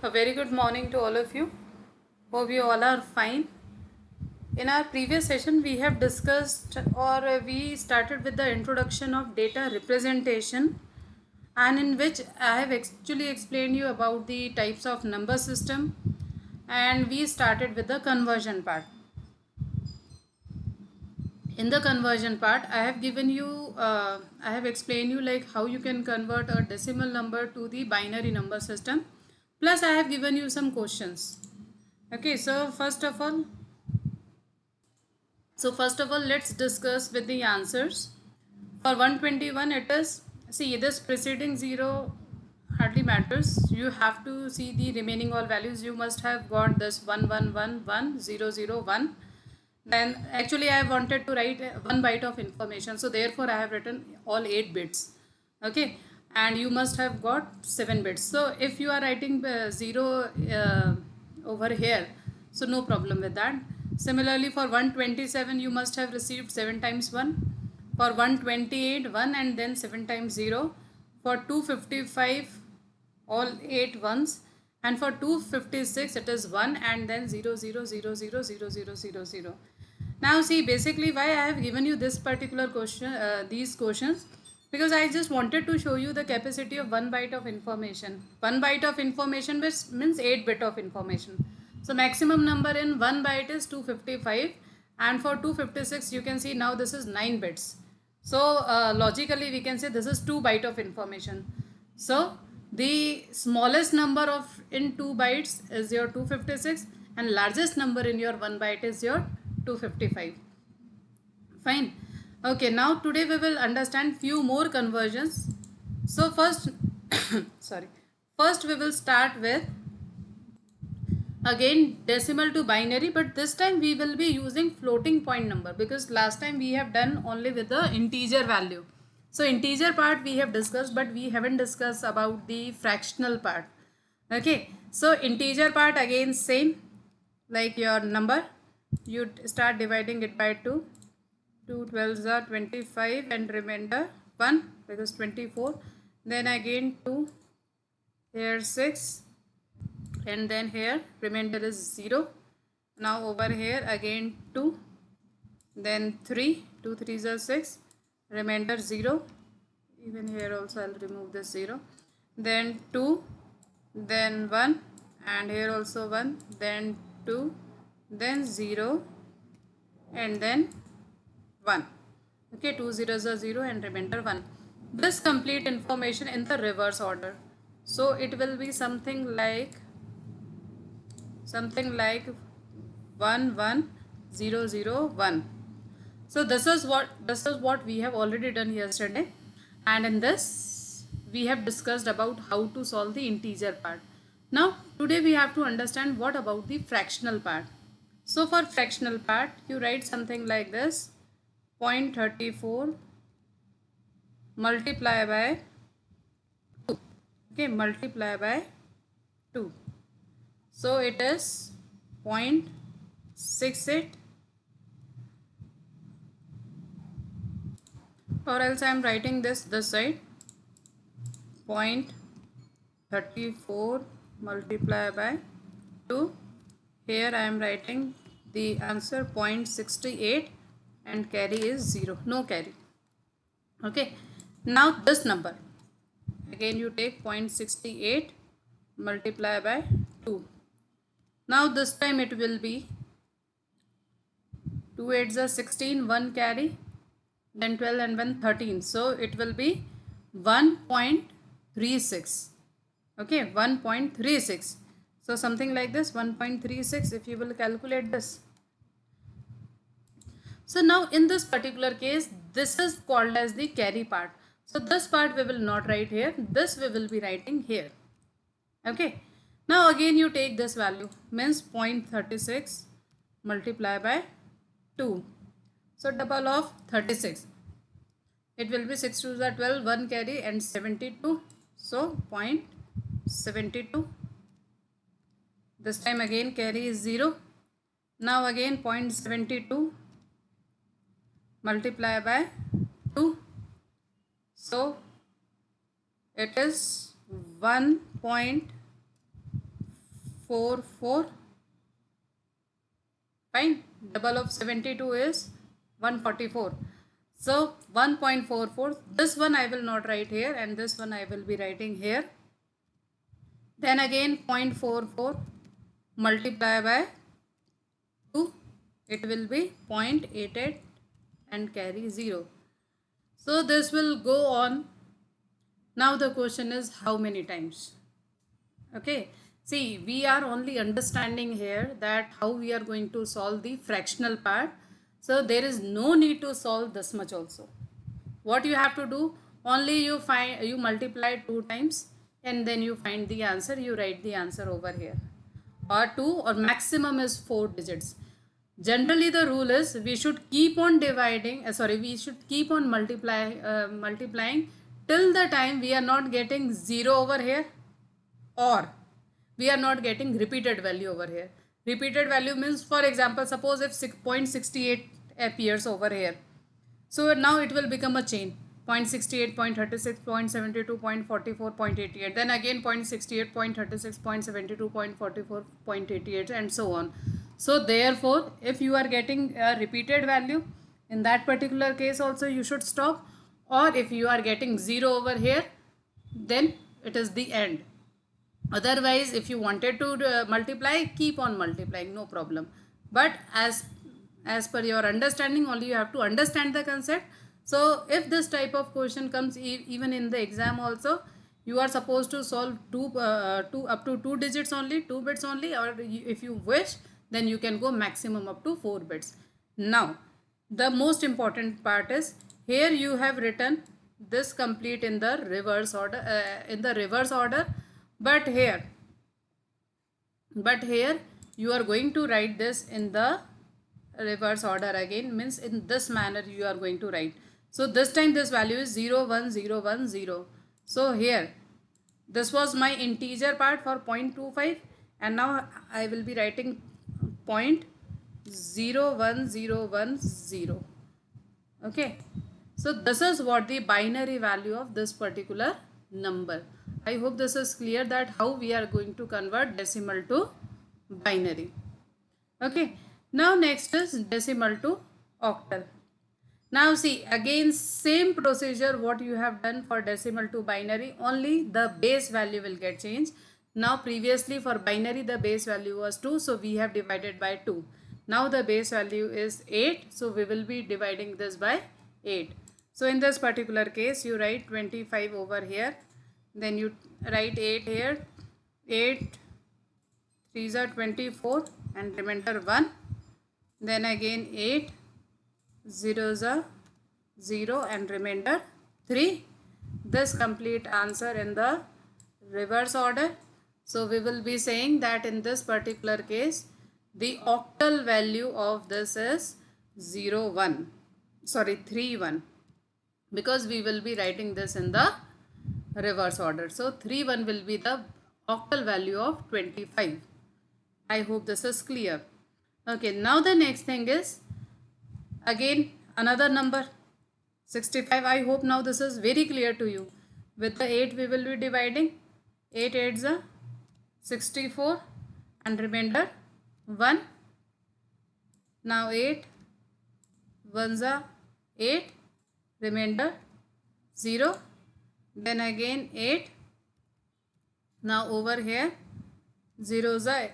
A very good morning to all of you. Hope you all are fine. In our previous session, we have discussed or we started with the introduction of data representation, and in which I have actually explained you about the types of number system, and we started with the conversion part. In the conversion part, I have given you I have explained you like how you can convert a decimal number to the binary number system, plus I have given you some questions. Okay, so first of all let's discuss with the answers. For 121 it is, see, this preceding 0 hardly matters. You have to see the remaining all values. You must have got this 1111001. Then actually I wanted to write 1 byte of information, so therefore I have written all 8 bits. Okay, and you must have got 7 bits. So if you are writing 0 over here, so no problem with that. Similarly for 127 you must have received 7 times 1. For 128 1 and then 7 times 0. For 255 all 8 ones, and for 256 it is 1 and then 0 0 0 0 0 0 0 0. Now see, basically why I have given you this particular question, these questions, because I just wanted to show you the capacity of 1 byte of information. 1 byte of information means 8 bit of information. So maximum number in 1 byte is 255, and for 256 you can see now this is 9 bits. So logically we can say this is 2 byte of information. So the smallest number of in 2 bytes is your 256, and largest number in your 1 byte is your 255. Fine. Okay, now today we will understand few more conversions. So first first we will start with again decimal to binary, but this time we will be using floating point number, because last time we have done only with the integer value. So integer part we have discussed, but we haven't discussed about the fractional part. Okay, so integer part again same, like your number, you start dividing it by 2. 2 12s are 25 and remainder 1 because 24. Then again 2, here 6, and then here remainder is 0. Now over here again 2, then 3, 2 3s are 6, remainder 0. Even here also I'll remove this 0. Then 2, then 1, and here also 1, then 2, then 0, and then 1. Okay, 2 zeros are 0 and remainder 1. This complete information in the reverse order. So it will be something like 1 1 0 0 1. So this is what we have already done yesterday, and in this we have discussed about how to solve the integer part. Now today we have to understand what about the fractional part. So for fractional part you write something like this: 0.34 multiply by 2. Okay, multiply by 2. So it is 0.68, or else I am writing this side: 0.34 multiply by 2. Here I am writing the answer 0.68 and carry is 0, no carry. Okay, now this number again you take 0.68 multiply by 2. Now this time it will be 2 8s are 16, 1 carry, then 12 and 1 13. So it will be 1.36. Okay, 1.36. So something like this, 1.36, if you will calculate this. So now in this particular case, this is called as the carry part. So this part we will not write here, this we will be writing here. Okay, now again you take this value, means 0.36 multiply by 2. So double of 36. It will be 6 2s are 12, 1 carry and 72. So 0.72. This time again carry is 0. Now again 0.72 multiply by 2. So it is 1.5 44. Fine. Double of 72 is 144. So 1.44. This one I will not write here, and this one I will be writing here. Then again 0.44 multiply by 2. It will be 0.88 and carry 0. So this will go on. Now the question is how many times? Okay. See, we are only understanding here that how we are going to solve the fractional part. So there is no need to solve this much also. What you have to do, only you multiply 2 times and then you find the answer, you write the answer over here. Or 2 or maximum is 4 digits. Generally the rule is we should keep on we should keep on multiplying till the time we are not getting 0 over here or we are not getting repeated value over here. Repeated value means, for example, suppose if 0.68 appears over here. So now it will become a chain. 0.68, 0.36, 0.72, 0.44, 0.88. Then again 0.68, 0.36, 0.72, 0.44, 0.88 and so on. So therefore, if you are getting a repeated value, in that particular case also you should stop. Or if you are getting 0 over here, then it is the end. Otherwise, if you wanted to multiply, keep on multiplying, no problem. But as per your understanding, only you have to understand the concept. So if this type of question comes even in the exam also, you are supposed to solve up to 2 digits only, 2 bits only, or if you wish, then you can go maximum up to 4 bits. Now, the most important part is here you have written this complete in the reverse order, but here you are going to write this in the reverse order again, means in this manner you are going to write. So this time this value is 0 1 0 1 0. So here this was my integer part for 0.25 and now I will be writing 0.01010. Okay, so this is what the binary value of this particular number. I hope this is clear that how we are going to convert decimal to binary. Okay, now next is decimal to octal. Now see, again same procedure what you have done for decimal to binary, only the base value will get changed. Now previously for binary the base value was 2, so we have divided by 2. Now the base value is 8, so we will be dividing this by 8. So in this particular case you write 25 over here, then you write 8 here, 8 3s are 24 and remainder 1, then again 8 zeros are 0 and remainder 3. This complete answer in the reverse order. So we will be saying that in this particular case the octal value of this is 3 1, because we will be writing this in the reverse order. So 3 1 will be the octal value of 25. I hope this is clear. Okay, now the next thing is again another number 65. I hope now this is very clear to you. With the 8 we will be dividing. 8 8s are 64 and remainder 1. Now 8 1s are 8, remainder 0. Then again 8. Now over here 0s are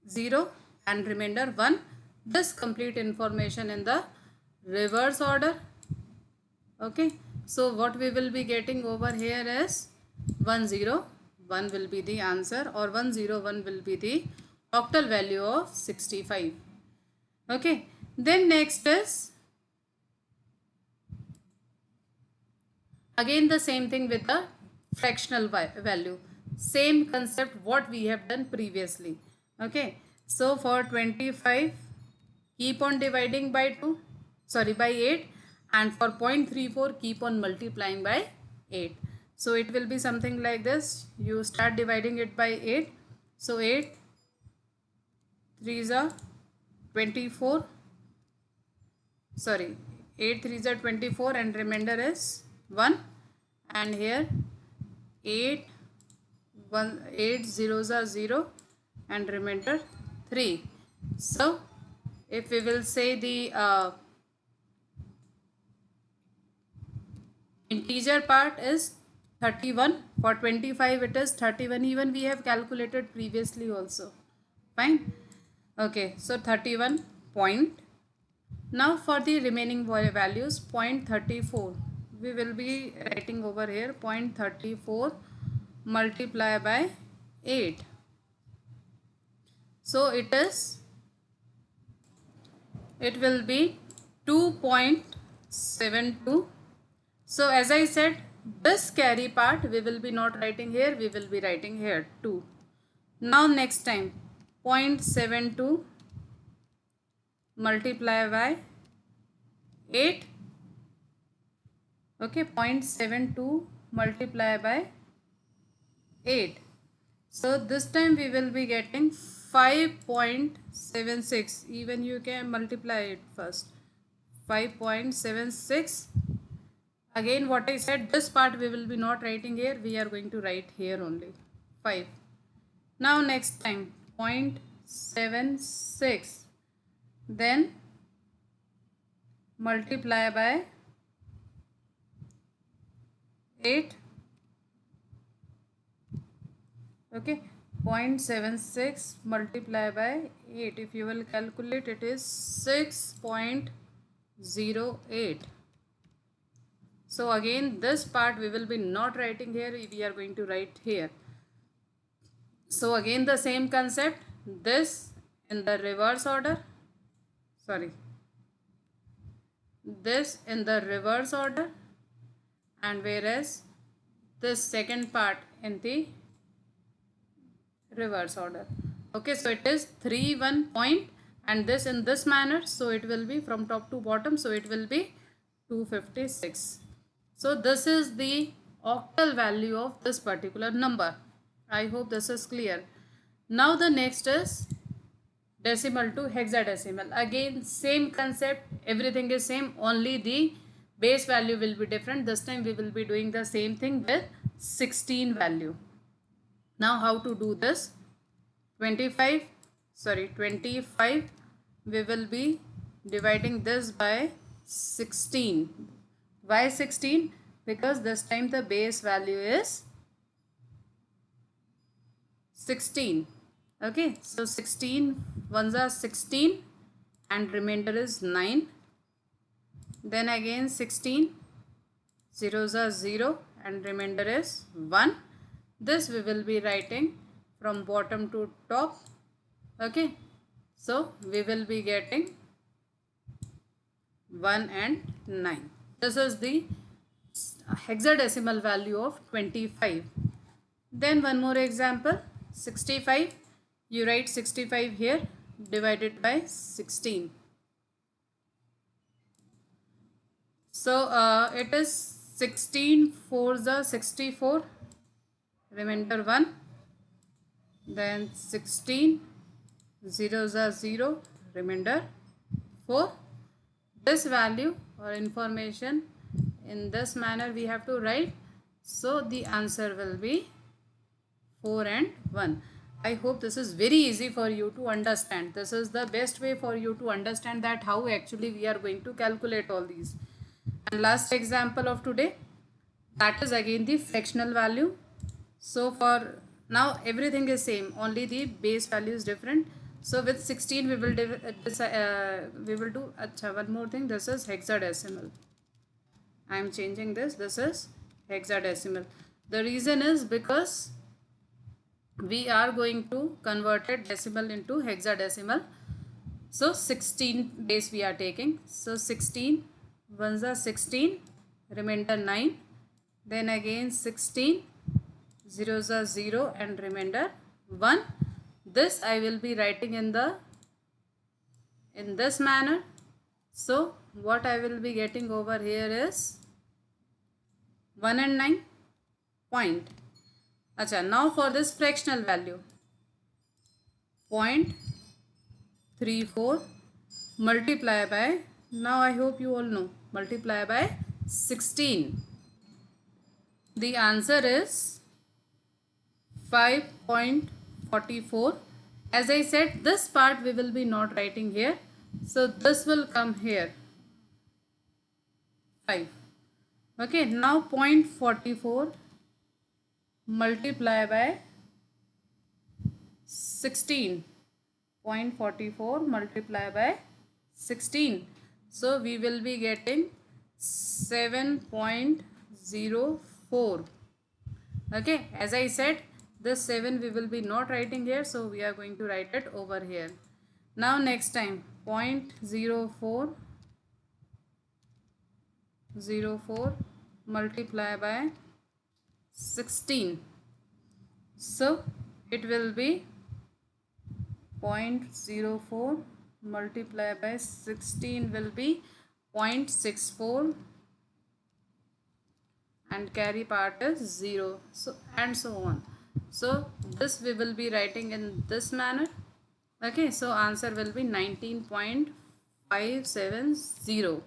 0 and remainder 1. This complete information in the reverse order. Okay, so what we will be getting over here is 101 will be the answer, or 101 will be the octal value of 65. Okay, then next is again the same thing with the fractional value, same concept what we have done previously. Okay, so for 25 keep on dividing by 8, and for 0.34 keep on multiplying by 8. So it will be something like this. You start dividing it by 8. So 8 3s are 24. 8 3s are 24 and remainder is 1. And here 8 zeros are 0 and remainder 3. So if we will say the integer part is 31, for 25 it is 31, even we have calculated previously also. Fine. Okay, so 31 point. Now for the remaining values, 0.34, we will be writing over here 0.34 multiply by 8. So it will be 2.72. So as I said, this carry part we will be not writing here, we will be writing here 2. Now next time 0.72 multiply by 8. Okay, 0.72 multiply by 8. So this time we will be getting 5.76. Even you can multiply it first. 5.76. Again what I said, this part we will be not writing here, we are going to write here only 5. Now next time 0.76, then multiply by 8. Okay, 0.76 multiply by 8, if you will calculate, it is 6.08. So again this part we will be not writing here, we are going to write here. So again the same concept, this in the reverse order, this in the reverse order, and whereas this second part in the reverse order. Okay, so it is 3 1 point, and this in this manner, so it will be from top to bottom, so it will be 256. So this is the octal value of this particular number. I hope this is clear. Now the next is decimal to hexadecimal. Again same concept, everything is same, only the base value will be different. This time we will be doing the same thing with 16 value. Now how to do this? 25 we will be dividing this by 16. Why 16? Because this time the base value is 16. Okay, so 16 ones are 16 and remainder is 9. Then again 16 zeros are 0 and remainder is 1. This we will be writing from bottom to top. Okay, so we will be getting 1 and 9. This is the hexadecimal value of 25. Then one more example, 65. You write 65 here divided by 16. So it is 16 4s are 64, remainder 1. Then 16 zeros are 0, remainder 4. This value or information in this manner we have to write. So the answer will be 4 and 1. I hope this is very easy for you to understand. This is the best way for you to understand that how actually we are going to calculate all these. And last example of today, that is again the fractional value. So for now everything is same, only the base value is different. So with 16 we will do one more thing. This is hexadecimal. I am changing this. This is hexadecimal. The reason is because we are going to convert it decimal into hexadecimal. So 16 base we are taking. So 16 ones are 16, remainder 9. Then again 16 zeros are 0 and remainder 1. This I will be writing in this manner. So what I will be getting over here is 1 and 9 point. Acha, now for this fractional value, 0.34 multiply by, now I hope you all know, multiply by 16. The answer is 5.44 As I said, this part we will be not writing here. So this will come here. 5. Okay, now 0.44 multiply by 16. 0.44 multiply by 16. So we will be getting 7.04. Okay, as I said, this 7 we will be not writing here, so we are going to write it over here. Now next time 0.04 multiply by 16. So it will be 0.04 multiply by 16 will be 0.64 and carry part is 0, so and so on. So this we will be writing in this manner. Okay, so answer will be 19.570.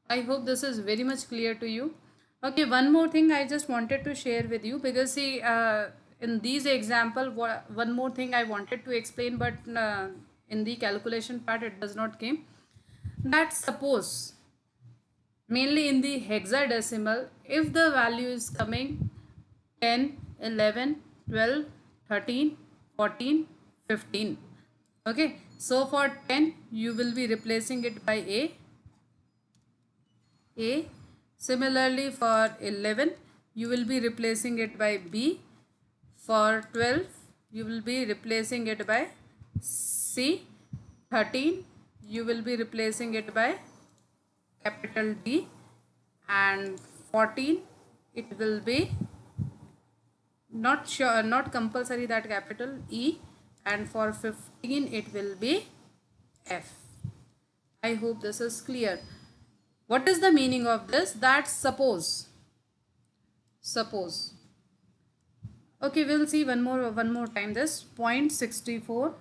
I hope this is very much clear to you. Okay, one more thing I just wanted to share with you, because see, in these example, one more thing I wanted to explain, but in the calculation part it does not came. That suppose, mainly in the hexadecimal, if the value is coming 10, 11, 12, 13, 14, 15. Okay, so for 10 you will be replacing it by A. Similarly for 11 you will be replacing it by B. For 12 you will be replacing it by C. 13 you will be replacing it by capital D, and 14 it will be not compulsory that capital E, and for 15 it will be F. I hope this is clear. What is the meaning of this? That suppose. Okay, we'll see one more time this 0.64.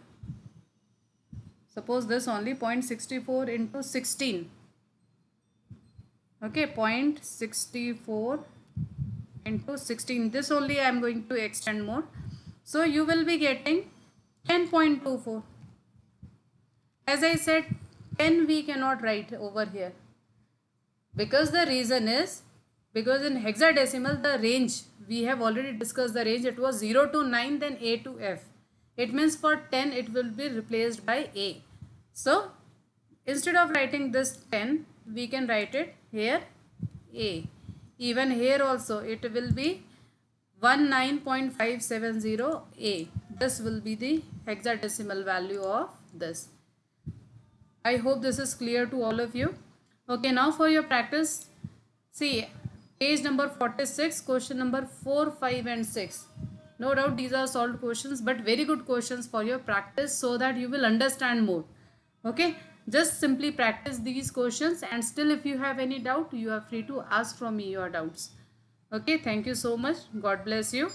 Suppose this only 0.64 into 16. Okay, 0.64 into 16. This only I am going to extend more. So you will be getting 10.24. As I said, 10 we cannot write over here, because the reason is, because in hexadecimal the range, we have already discussed the range, it was 0 to 9, then A to F. It means for 10 it will be replaced by A. So instead of writing this 10, we can write it here A. Even here also it will be 19.570 A. This will be the hexadecimal value of this. I hope this is clear to all of you. Okay, now for your practice, see page number 46, question number 4, 5 and 6. No doubt these are solved questions, but very good questions for your practice, so that you will understand more. Okay, just simply practice these questions, and still if you have any doubt, you are free to ask from me your doubts. Okay, thank you so much. God bless you.